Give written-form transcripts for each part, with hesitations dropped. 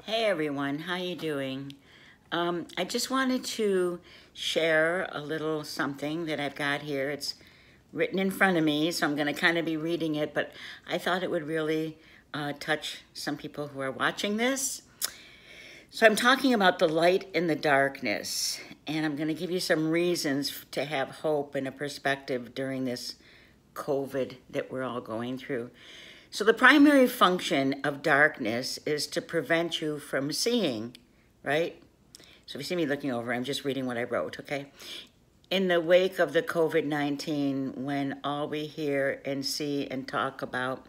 Hey everyone, how you doing? I just wanted to share a little something that I've got here. It's written in front of me, so I'm going to kind of be reading it, but I thought it would really touch some people who are watching this. So I'm talking about the light in the darkness, and I'm going to give you some reasons to have hope and a perspective during this COVID that we're all going through. So the primary function of darkness is to prevent you from seeing, right? So if you see me looking over, I'm just reading what I wrote, okay? In the wake of the COVID-19, when all we hear and see and talk about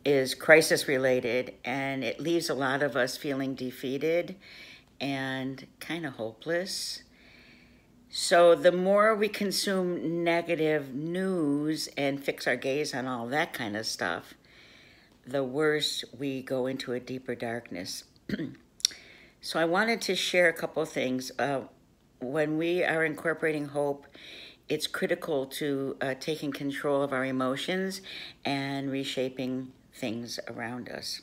is crisis related, and it leaves a lot of us feeling defeated and kind of hopeless. So the more we consume negative news and fix our gaze on all that kind of stuff, the worse we go into a deeper darkness. So I wanted to share a couple of things. When we are incorporating hope, it's critical to taking control of our emotions and reshaping things around us.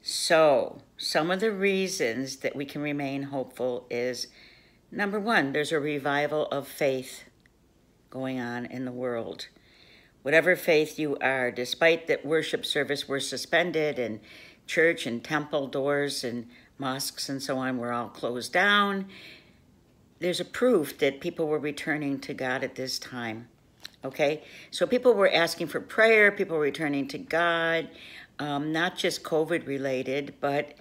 So some of the reasons that we can remain hopeful is, number one, there's a revival of faith going on in the world. Whatever faith you are, despite that worship service were suspended and church and temple doors and mosques and so on were all closed down, there's a proof that people were returning to God at this time, okay? So people were asking for prayer, people were returning to God, not just COVID related, but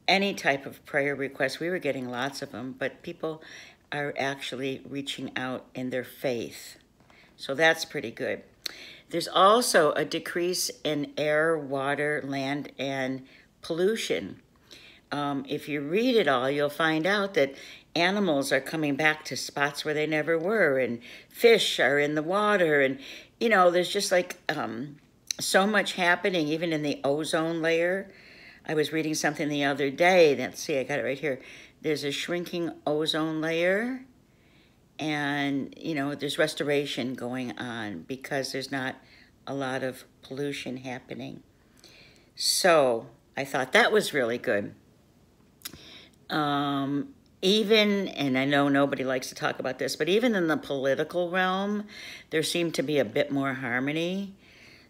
any type of prayer request. We were getting lots of them, but people are actually reaching out in their faith. So that's pretty good. There's also a decrease in air, water, land, and pollution. If you read it all, you'll find out that animals are coming back to spots where they never were, and fish are in the water, and, you know, there's just like so much happening, even in the ozone layer. I was reading something the other day. Let's see, I got it right here. There's a shrinking ozone layer, and, you know, there's restoration going on because there's not a lot of pollution happening. So I thought that was really good. Even, and I know nobody likes to talk about this, but even in the political realm, there seemed to be a bit more harmony.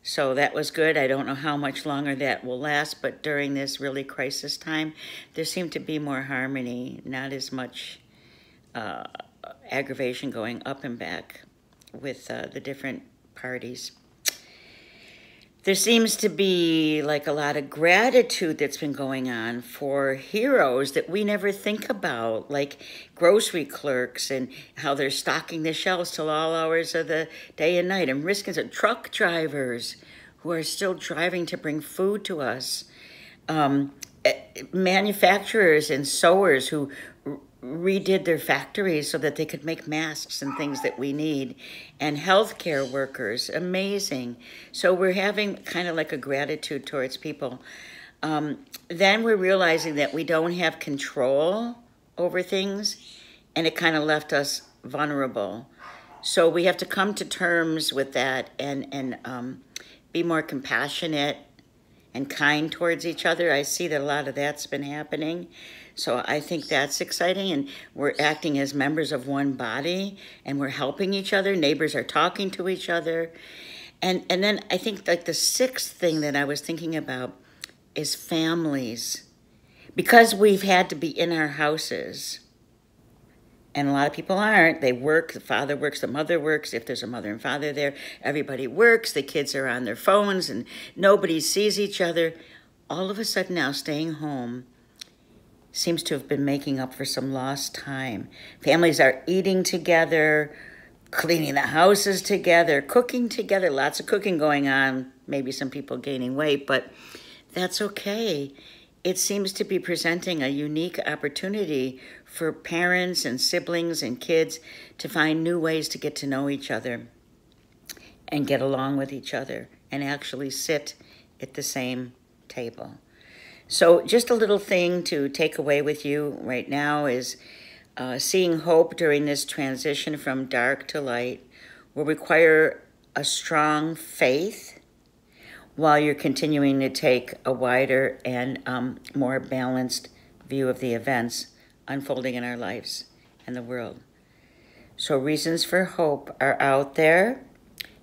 So that was good. I don't know how much longer that will last, but during this really crisis time, there seemed to be more harmony, not as much aggravation going up and back with the different parties. There seems to be like a lot of gratitude that's been going on for heroes that we never think about, like grocery clerks and how they're stocking the shelves till all hours of the day and night, and risking it. Truck drivers who are still driving to bring food to us. Manufacturers and sewers who redid their factories so that they could make masks and things that we need, and healthcare workers, amazing. So we're having kind of like a gratitude towards people. Then we're realizing that we don't have control over things, and it kind of left us vulnerable. So we have to come to terms with that and be more compassionate and kind towards each other. I see that a lot of that's been happening. So I think that's exciting, and we're acting as members of one body, and we're helping each other. Neighbors are talking to each other. And then I think like the sixth thing that I was thinking about is families. Because we've had to be in our houses, and a lot of people aren't. They work, the father works, the mother works. If there's a mother and father there, everybody works. The kids are on their phones, and nobody sees each other. All of a sudden now, staying home seems to have been making up for some lost time. Families are eating together, cleaning the houses together, cooking together, lots of cooking going on, maybe some people gaining weight, but that's okay. It seems to be presenting a unique opportunity for parents and siblings and kids to find new ways to get to know each other and get along with each other and actually sit at the same table. So just a little thing to take away with you right now is seeing hope during this transition from dark to light will require a strong faith, while you're continuing to take a wider and more balanced view of the events unfolding in our lives and the world. So reasons for hope are out there.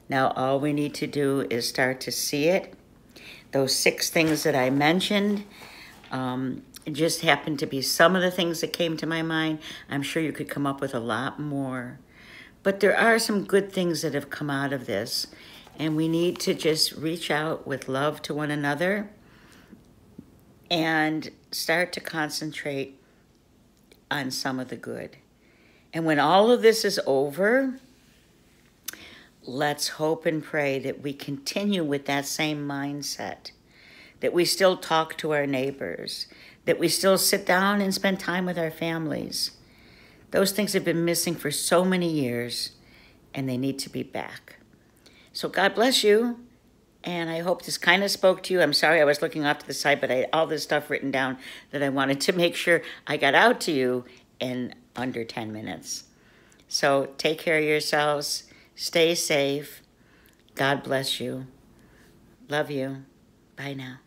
Now all we need to do is start to see it. Those 6 things that I mentioned just happened to be some of the things that came to my mind. I'm sure you could come up with a lot more. But there are some good things that have come out of this. And we need to just reach out with love to one another and start to concentrate on some of the good. And when all of this is over, let's hope and pray that we continue with that same mindset, that we still talk to our neighbors, that we still sit down and spend time with our families. Those things have been missing for so many years, and they need to be back. So God bless you, and I hope this kind of spoke to you. I'm sorry I was looking off to the side, but I had all this stuff written down that I wanted to make sure I got out to you in under 10 minutes. So take care of yourselves. Stay safe. God bless you. Love you. Bye now.